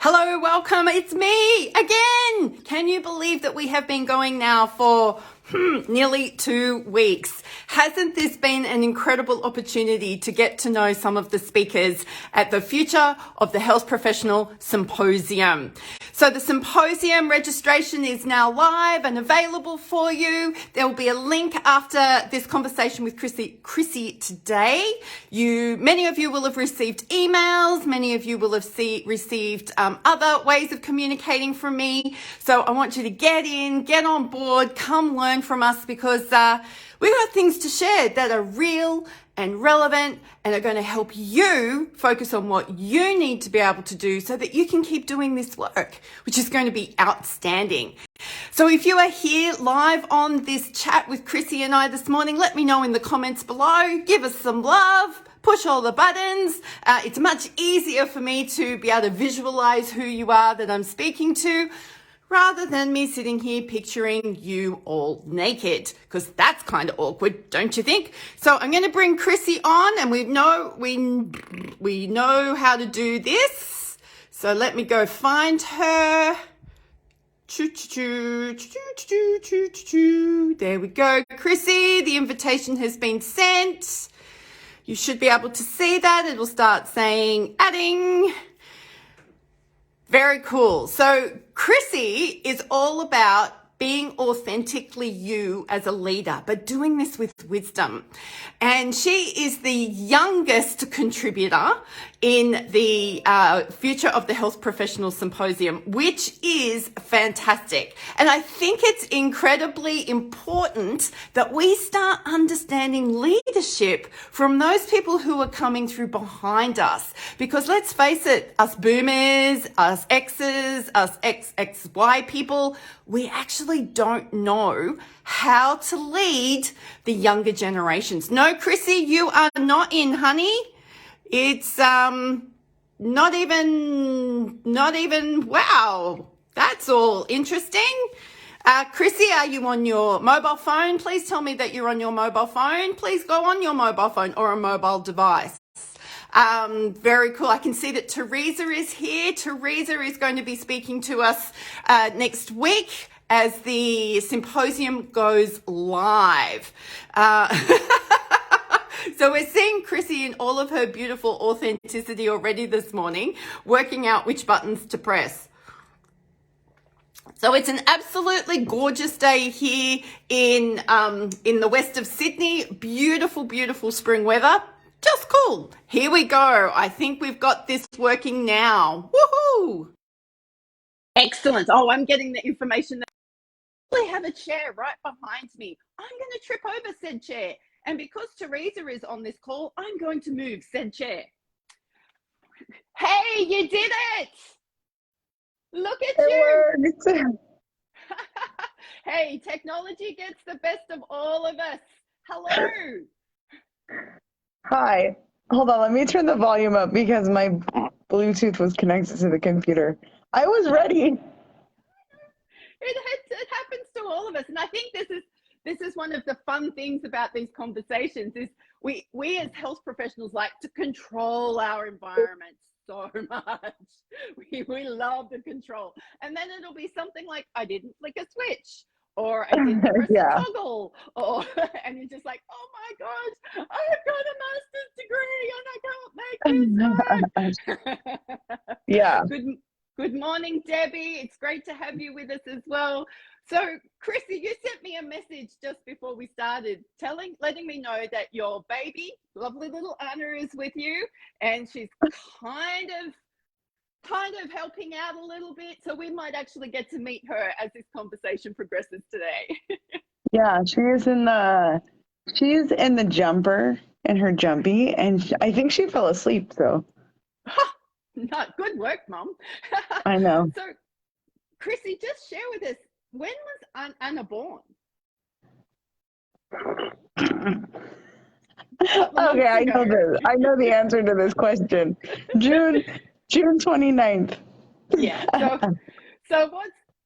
Hello, welcome. It's me again. Can you believe that we have been going now for nearly 2 weeks? Hasn't this been an incredible opportunity to get to know some of the speakers at the Future of the Health Professional Symposium? So the symposium registration is now live and available for you. There will be a link after this conversation with Krissy today. Many of you will have received emails. Many of you will have received other ways of communicating from me. So I want you to get on board, come learn from us, because we've got things to share that are real and relevant and are going to help you focus on what you need to be able to do so that you can keep doing this work, which is going to be outstanding. So if you are here live on this chat with Krissy and I this morning, let me know in the comments below. Give us some love. Push all the buttons. It's much easier for me to be able to visualize who you are that I'm speaking to, rather than me sitting here picturing you all naked, because that's kind of awkward, don't you think? So I'm going to bring Krissy on, and we know how to do this. So let me go find her. There we go. Krissy, the invitation has been sent. You should be able to see that. It will start saying adding. Very cool. So Krissy is all about being authentically you as a leader, but doing this with wisdom. And she is the youngest contributor in the Future of the Health Professional Symposium, which is fantastic. And I think it's incredibly important that we start understanding leadership from those people who are coming through behind us. Because let's face it, us boomers, us X's, us XXY people, we actually don't know how to lead the younger generations. No, Krissy, you are not in, honey. It's not even, wow, that's all interesting. Krissy, are you on your mobile phone? Please tell me that you're on your mobile phone. Please go on your mobile phone or a mobile device. Very cool. I can see that Teresa is here. Teresa is going to be speaking to us next week as the symposium goes live. So we're seeing Krissy in all of her beautiful authenticity already this morning, working out which buttons to press. So it's an absolutely gorgeous day here in the west of Sydney. Beautiful, beautiful spring weather. Just cool. Here we go. I think we've got this working now. Woohoo! Excellent. Oh, I'm getting the information. I have a chair right behind me. I'm going to trip over said chair. And because Teresa is on this call, I'm going to move said chair. Hey, you did it! Look at you! Hey, technology gets the best of all of us. Hello! Hi. Hold on, let me turn the volume up because my Bluetooth was connected to the computer. I was ready. It happens to all of us. And I think this is one of the fun things about these conversations is we as health professionals like to control our environment so much. We love the control. And then it'll be something like, I didn't flick a switch, or I didn't press a toggle, and you're just like, oh my gosh, I've got a master's degree and I can't make this work. Yeah. Good morning, Debbie. It's great to have you with us as well. So, Krissy, you sent me a message just before we started, letting me know that your baby, lovely little Anna, is with you, and she's kind of helping out a little bit. So we might actually get to meet her as this conversation progresses today. Yeah, she's in the jumper in her jumpy, and I think she fell asleep. So. Not good work, Mom. I know. So, Krissy, just share with us, when was Anna born? Okay, I know this. I know the answer to this question. June 29th. Yeah. So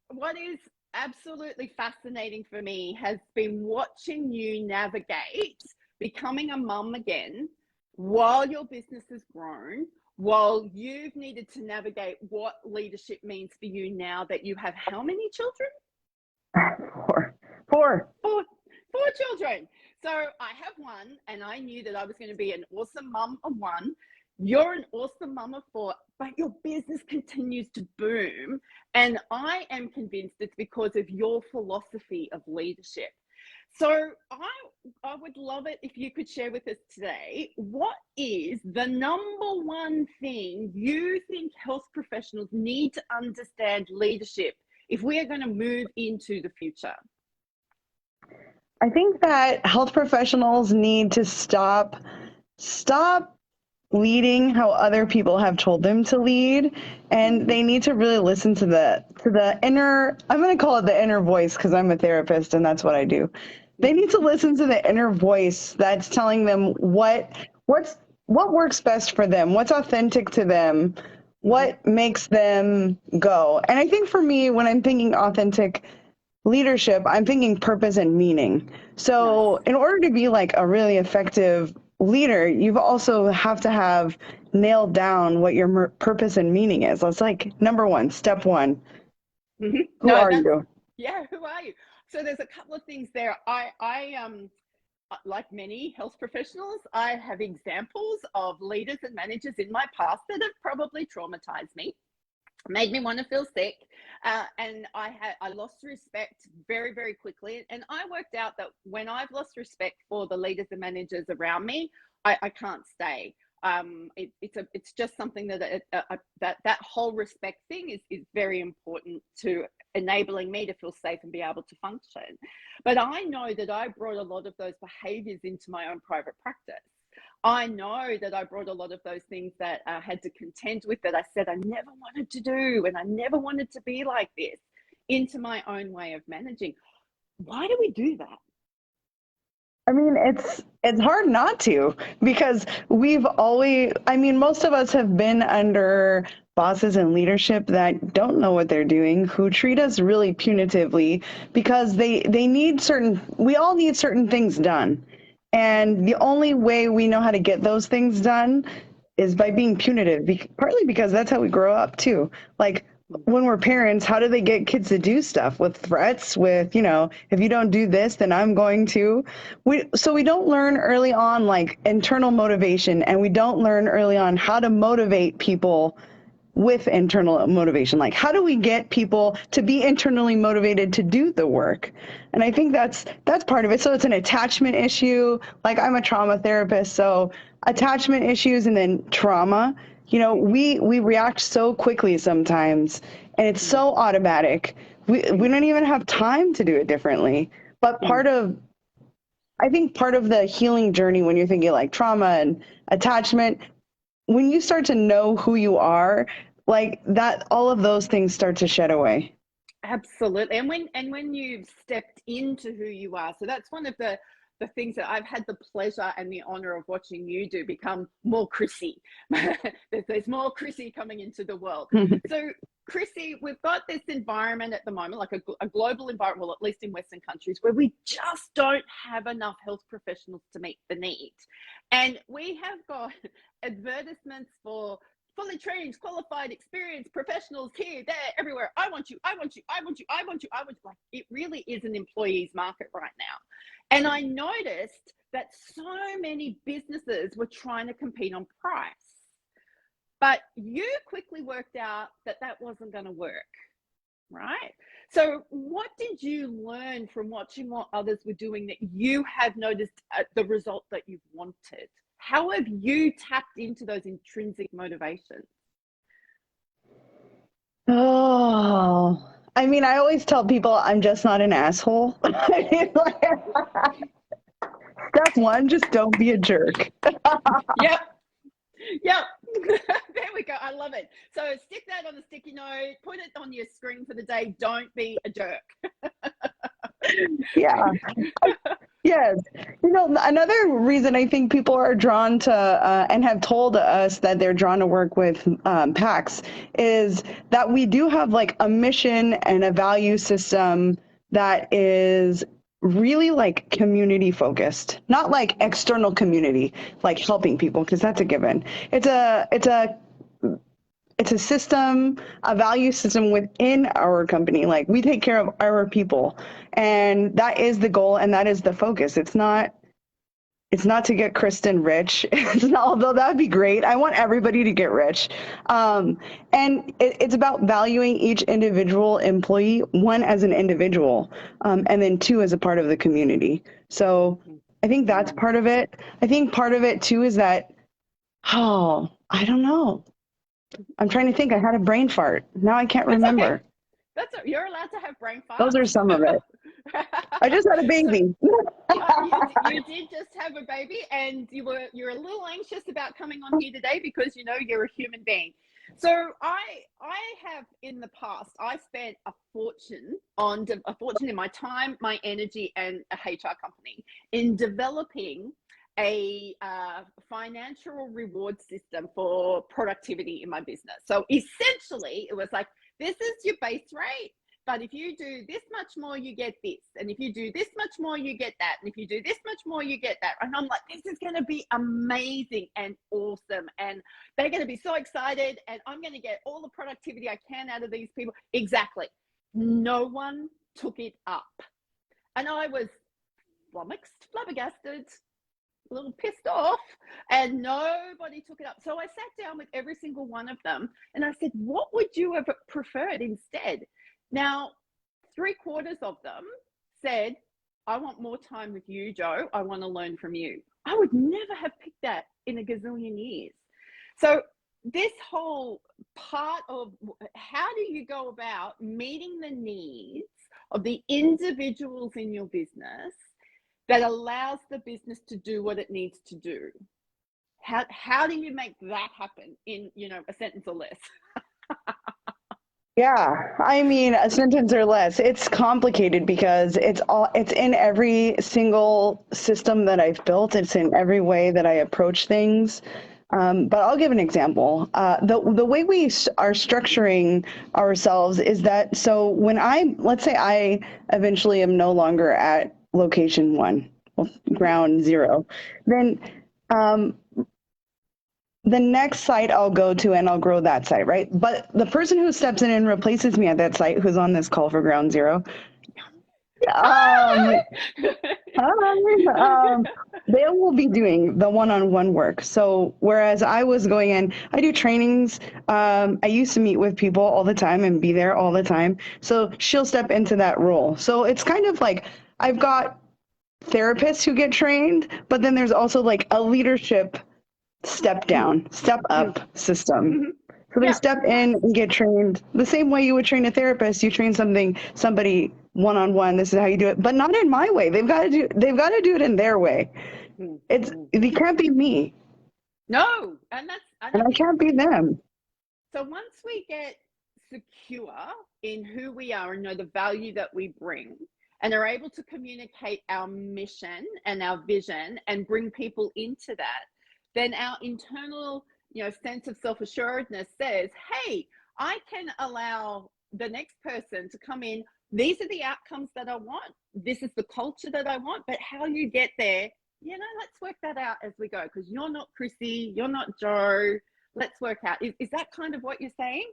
what is absolutely fascinating for me has been watching you navigate becoming a mum again while your business has grown, while you've needed to navigate what leadership means for you now that you have how many children? Four. Four children. So I have one, and I knew that I was going to be an awesome mum of one. You're an awesome mum of four, but your business continues to boom. And I am convinced it's because of your philosophy of leadership. So I would love it if you could share with us today, what is the number one thing you think health professionals need to understand leadership if we are going to move into the future? I think that health professionals need to stop leading how other people have told them to lead, and they need to really listen to the inner, I'm going to call it the inner voice because I'm a therapist and that's what I do. They need to listen to the inner voice that's telling them what works best for them, what's authentic to them, what makes them go. And I think for me, when I'm thinking authentic leadership, I'm thinking purpose and meaning. So in order to be like a really effective leader, you also have to have nailed down what your purpose and meaning is. That's like number one, step one. Who are you? Yeah, who are you? So there's a couple of things there. I like many health professionals, I have examples of leaders and managers in my past that have probably traumatized me, made me want to feel sick, and I lost respect very, very quickly. And I worked out that when I've lost respect for the leaders and managers around me, I can't stay. It's just something that whole respect thing is very important to enabling me to feel safe and be able to function. But I know that I brought a lot of those behaviors into my own private practice. I know that I brought a lot of those things that I had to contend with, that I said I never wanted to do, and I never wanted to be like this, into my own way of managing. Why do we do that? I mean, it's hard not to, because most of us have been under bosses and leadership that don't know what they're doing, who treat us really punitively because we all need certain things done. And the only way we know how to get those things done is by being punitive, partly because that's how we grow up too. Like when we're parents, how do they get kids to do stuff? With threats, with, if you don't do this, then I'm going to. So we don't learn early on like internal motivation, and we don't learn early on how to motivate people with internal motivation. Like, how do we get people to be internally motivated to do the work? And I think that's part of it. So it's an attachment issue. Like, I'm a trauma therapist, so attachment issues and then trauma. We react so quickly sometimes, and it's so automatic. We don't even have time to do it differently. But I think part of the healing journey, when you're thinking like trauma and attachment, when you start to know who you are, like that, all of those things start to shed away. Absolutely. And when you've stepped into who you are, so that's one of the things that I've had the pleasure and the honor of watching you do, become more Krissy. There's more Krissy coming into the world. So Krissy, we've got this environment at the moment, like a global environment, well, at least in Western countries, where we just don't have enough health professionals to meet the need. And we have got advertisements for fully trained, qualified, experienced professionals here, there, everywhere. I want you, I want you, I want you, I want you, I want you. Like, it really is an employee's market right now. And I noticed that so many businesses were trying to compete on price. But you quickly worked out that wasn't going to work, right? So what did you learn from watching what others were doing that you have noticed the result that you've wanted? How have you tapped into those intrinsic motivations? Oh, I mean, I always tell people I'm just not an asshole. Step one, just don't be a jerk. Yep. There we go. I love it. So stick that on a sticky note, put it on your screen for the day. Don't be a jerk. Yeah. Yes. Another reason I think people are drawn to and have told us that they're drawn to work with PACs is that we do have like a mission and a value system that is really like community focused, not like external community, like helping people, because that's a given. It's a it's a system, a value system within our company. Like, we take care of our people, and that is the goal, and that is the focus. It's not to get Kristin rich. It's not, although that'd be great. I want everybody to get rich. And it's about valuing each individual employee, one as an individual, and then two as a part of the community. So I think that's part of it. I think part of it too is that, I don't know. I'm trying to think. I had a brain fart. Now I can't remember. Okay. You're allowed to have brain farts. Those are some of it. I just had a baby. You did just have a baby, and you're a little anxious about coming on here today because you're a human being. So I have in the past, I spent a fortune in my time, my energy, and a HR company in developing a financial reward system for productivity in my business. So essentially, it was like, this is your base rate, but if you do this much more, you get this. And if you do this much more, you get that. And if you do this much more, you get that. And I'm like, this is going to be amazing and awesome. And they're going to be so excited. And I'm going to get all the productivity I can out of these people. Exactly. No one took it up. And I was flummoxed, flabbergasted, a little pissed off, and nobody took it up. So I sat down with every single one of them and I said, what would you have preferred instead? Now, 3/4 of them said, I want more time with you, Joe. I want to learn from you. I would never have picked that in a gazillion years. So this whole part of how do you go about meeting the needs of the individuals in your business that allows the business to do what it needs to do? How do you make that happen in, a sentence or less? Yeah, I mean, a sentence or less. It's complicated because it's in every single system that I've built. It's in every way that I approach things. But I'll give an example. The way we are structuring ourselves is that, so when let's say I eventually am no longer at location 1, well, ground 0, then the next site I'll go to and I'll grow that site, right? But the person who steps in and replaces me at that site, who's on this call for ground 0, they will be doing the one-on-one work. So whereas I was going in, I do trainings. I used to meet with people all the time and be there all the time. So she'll step into that role. So it's kind of like I've got therapists who get trained, but then there's also like a leadership step down, step up system. So they step in and get trained the same way you would train a therapist. You train somebody one-on-one. This is how you do it, but not in my way. They've got to do it in their way. It can't be me. No, and I can't be them. So once we get secure in who we are and know the value that we bring, and are able to communicate our mission and our vision and bring people into that, then our internal, sense of self-assuredness says, hey, I can allow the next person to come in. These are the outcomes that I want. This is the culture that I want. But how you get there, let's work that out as we go. Because you're not Krissy, you're not Joe. Let's work out. Is that kind of what you're saying?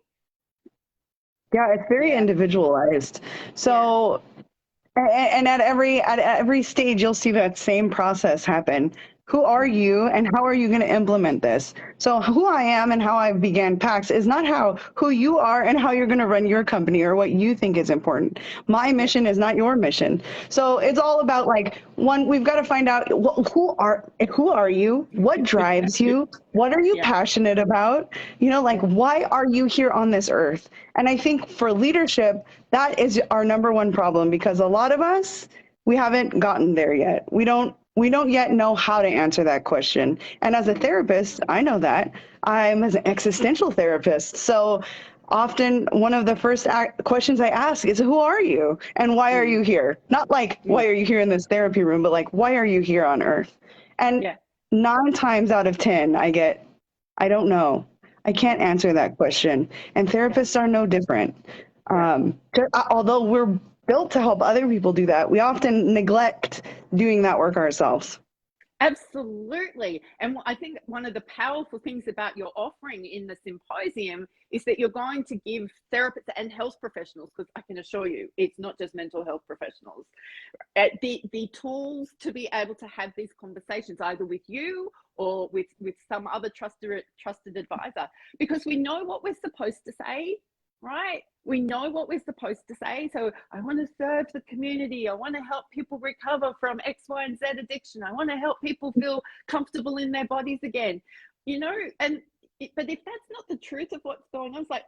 Yeah, it's very individualized. So, and at every stage, you'll see that same process happen. Who are you and how are you going to implement this? So who I am and how I began PAX is not who you are and how you're going to run your company or what you think is important. My mission is not your mission. So it's all about we've got to find out who are you? What drives you? What are you passionate about? Why are you here on this earth? And I think for leadership, that is our number one problem, because a lot of us, we haven't gotten there yet. We don't yet know how to answer that question. And as a therapist, I know that. I'm an existential therapist. So often one of the first questions I ask is, who are you? And why are you here? Not why are you here in this therapy room, but why are you here on earth? And 9 times out of 10, I get, I don't know. I can't answer that question. And therapists are no different. Although we're built to help other people do that, we often neglect doing that work ourselves. Absolutely. And I think one of the powerful things about your offering in the symposium is that you're going to give therapists and health professionals, because I can assure you, it's not just mental health professionals, the tools to be able to have these conversations either with you or with some other trusted advisor, because we know what we're supposed to say, right? We know what we're supposed to say. So I want to serve the community. I want to help people recover from X, Y, and Z addiction. I want to help people feel comfortable in their bodies again, you know, but if that's not the truth of what's going on, it's like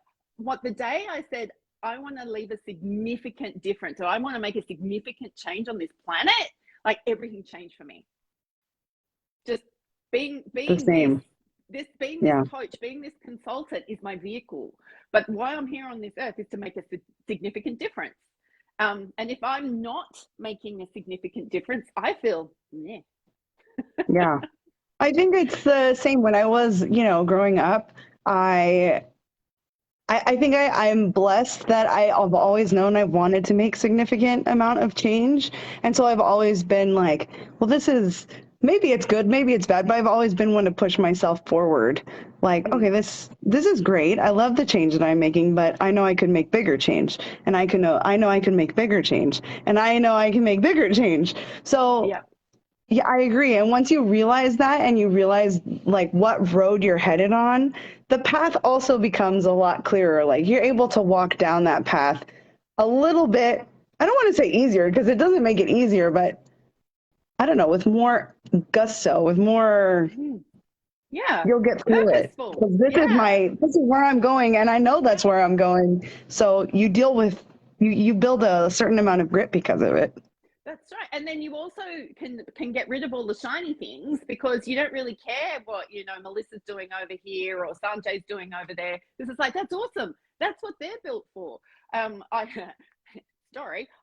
the day I said, I want to leave a significant difference, or I want to make a significant change on this planet, like everything changed for me. Just being The same. this coach, being this consultant is my vehicle. But why I'm here on this earth is to make a significant difference. And if I'm not making a significant difference, I feel, yeah. Yeah. I think it's the same. When I was, growing up, I think I'm blessed that I've always known I wanted to make significant amount of change. And so I've always been like, well, maybe it's good, maybe it's bad, but I've always been one to push myself forward. Like, okay, this is great. I love the change that I'm making, but I know I could make bigger change, and I know I can make bigger change, and I know I can make bigger change. So yeah, I agree. And once you realize that, and you realize like what road you're headed on, the path also becomes a lot clearer. Like you're able to walk down that path a little bit. I don't want to say easier, because it doesn't make it easier, but I don't know, with more gusto, with more, you'll get through purposeful. it. Because this is where I'm going, and I know that's where I'm going. So you you build a certain amount of grit because of it. That's right. And then you also can get rid of all the shiny things, because you don't really care what, Melissa's doing over here or Sanjay's doing over there. This is like, that's awesome. That's what they're built for.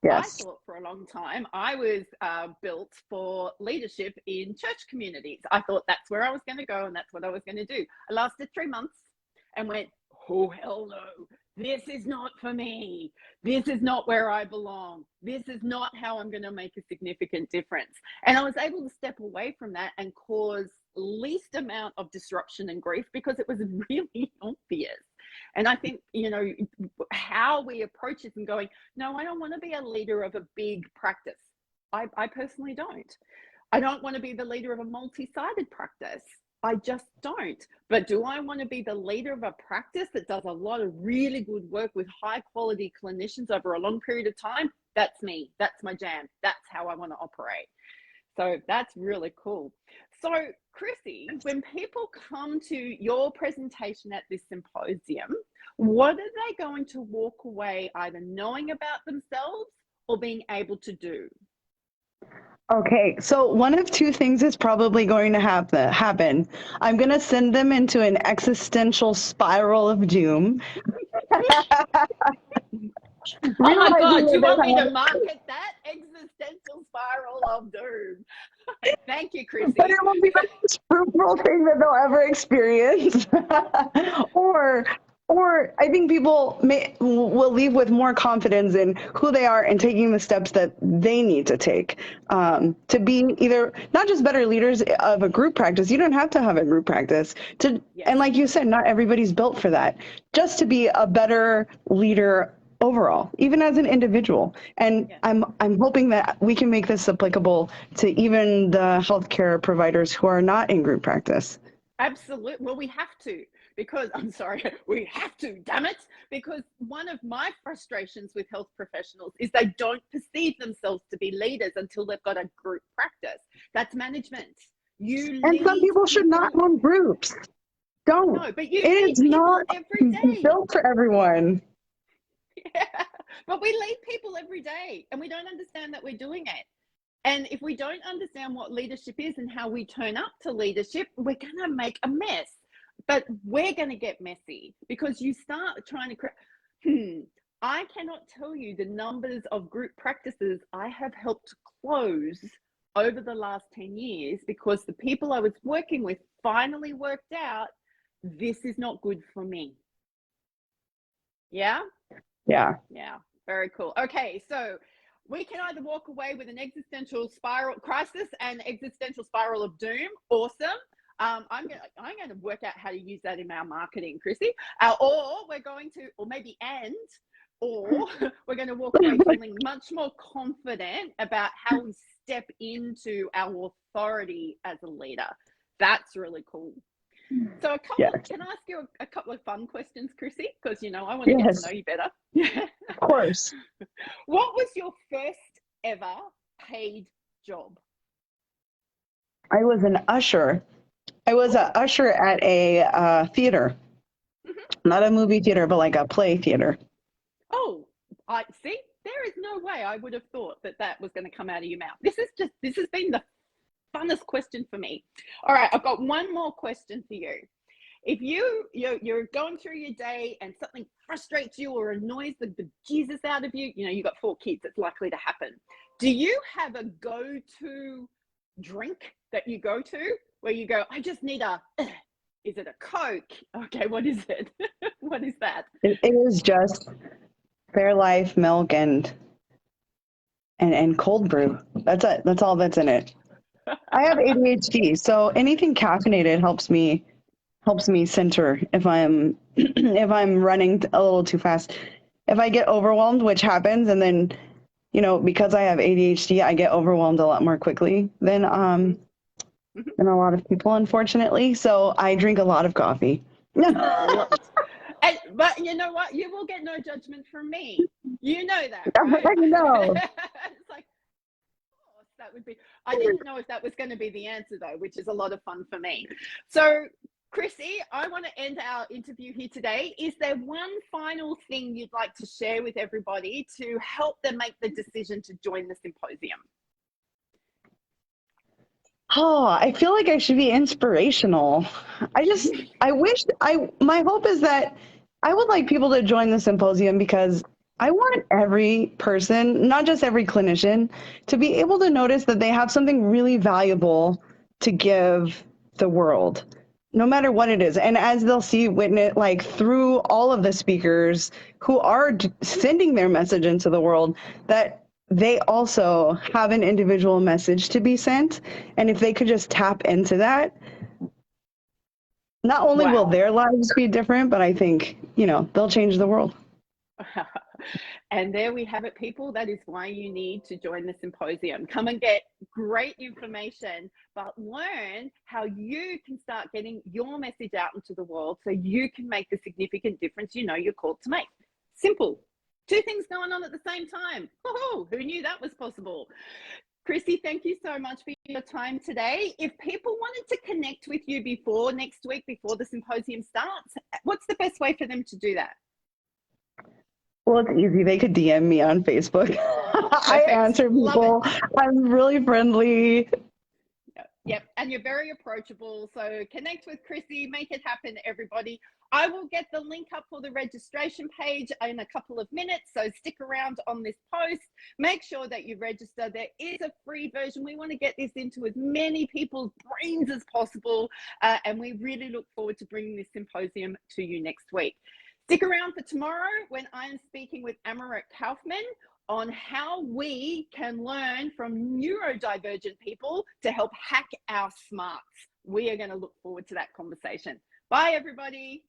Yes. I thought for a long time I was built for leadership in church communities. I thought that's where I was going to go and that's what I was going to do. I lasted 3 months and went, oh, hell no. This is not for me. This is not where I belong. This is not how I'm going to make a significant difference. And I was able to step away from that and cause least amount of disruption and grief, because it was really obvious. And I think, how we approach it and going, no, I don't want to be a leader of a big practice. I personally don't. I don't want to be the leader of a multi-sided practice. I just don't. But do I want to be the leader of a practice that does a lot of really good work with high quality clinicians over a long period of time? That's me. That's my jam. That's how I want to operate. So that's really cool. So Krissy, when people come to your presentation at this symposium, what are they going to walk away either knowing about themselves or being able to do? Okay, so one of two things is probably going to happen. I'm going to send them into an existential spiral of doom. Oh my God, do you want me to market that? Existential spiral of doom. Thank you, Krissy. But it will be the most fruitful thing that they'll ever experience. Or I think people will leave with more confidence in who they are and taking the steps that they need to take to be either not just better leaders of a group practice. You don't have to have a group practice and like you said, not everybody's built for that. Just to be a better leader overall, even as an individual. And I'm hoping that we can make this applicable to even the healthcare providers who are not in group practice. Absolutely. Well, we have to, because we have to, damn it. Because one of my frustrations with health professionals is they don't perceive themselves to be leaders until they've got a group practice. That's management. And some people should not own groups. Don't. No, but it is not every day. Built for everyone. Yeah, but we lead people every day and we don't understand that we're doing it. And if we don't understand what leadership is and how we turn up to leadership, we're going to make a mess. But we're going to get messy, because you start trying to I cannot tell you the numbers of group practices I have helped close over the last 10 years, because the people I was working with finally worked out, this is not good for me. Yeah? Yeah. Yeah. Very cool. Okay. So we can either walk away with an existential spiral crisis and existential spiral of doom. Awesome. I'm going to work out how to use that in our marketing, Krissy. Or we're going to, or maybe or we're going to walk away feeling much more confident about how we step into our authority as a leader. That's really cool. So can I ask you a couple of fun questions, Krissy? Because, you know, I want to get to know you better. Of course. What was your first ever paid job? I was an usher. I was an usher at a theater. Not a movie theater, but like a play theater. Oh, I see. There is no way I would have thought that was going to come out of your mouth. This has been the funnest question for me. All right, I've got one more question for you. If you're going through your day and something frustrates you or annoys the Jesus out of you, you know, you've got 4 kids, it's likely to happen. Do you have a go-to drink that you go to where you go, I just need is it a Coke? Okay, what is it? What is that? It is just Fairlife milk and cold brew. That's it. That's all that's in it. I have ADHD, so anything caffeinated helps me center if I'm running a little too fast. If I get overwhelmed, which happens, and then, you know, because I have ADHD, I get overwhelmed a lot more quickly than a lot of people, unfortunately. So I drink a lot of coffee. But you know what? You will get no judgment from me. You know that, right? I know. It's like, oh, that would be. I didn't know if that was going to be the answer though, which is a lot of fun for me. So, Krissy, I want to end our interview here today. Is there one final thing you'd like to share with everybody to help them make the decision to join the symposium? Oh, I feel like I should be inspirational. My hope is that I would like people to join the symposium because I want every person, not just every clinician, to be able to notice that they have something really valuable to give the world, no matter what it is. And as they'll witness, like through all of the speakers who are sending their message into the world, that they also have an individual message to be sent. And if they could just tap into that, not only will their lives be different, but I think, you know, they'll change the world. And there we have it, people. That is why you need to join the symposium. Come and get great information, but learn how you can start getting your message out into the world so you can make the significant difference you know you're called to make. Simple. 2 things going on at the same time. Oh, who knew that was possible? Krissy, thank you so much for your time today. If people wanted to connect with you before next week, before the symposium starts, what's the best way for them to do that? Well, it's easy. They could DM me on Facebook. I answer people. I'm really friendly. Yep, and you're very approachable. So connect with Krissy, make it happen, everybody. I will get the link up for the registration page in a couple of minutes. So stick around on this post. Make sure that you register. There is a free version. We want to get this into as many people's brains as possible. And we really look forward to bringing this symposium to you next week. Stick around for tomorrow when I'm speaking with Amaret Kaufman on how we can learn from neurodivergent people to help hack our smarts. We are going to look forward to that conversation. Bye, everybody.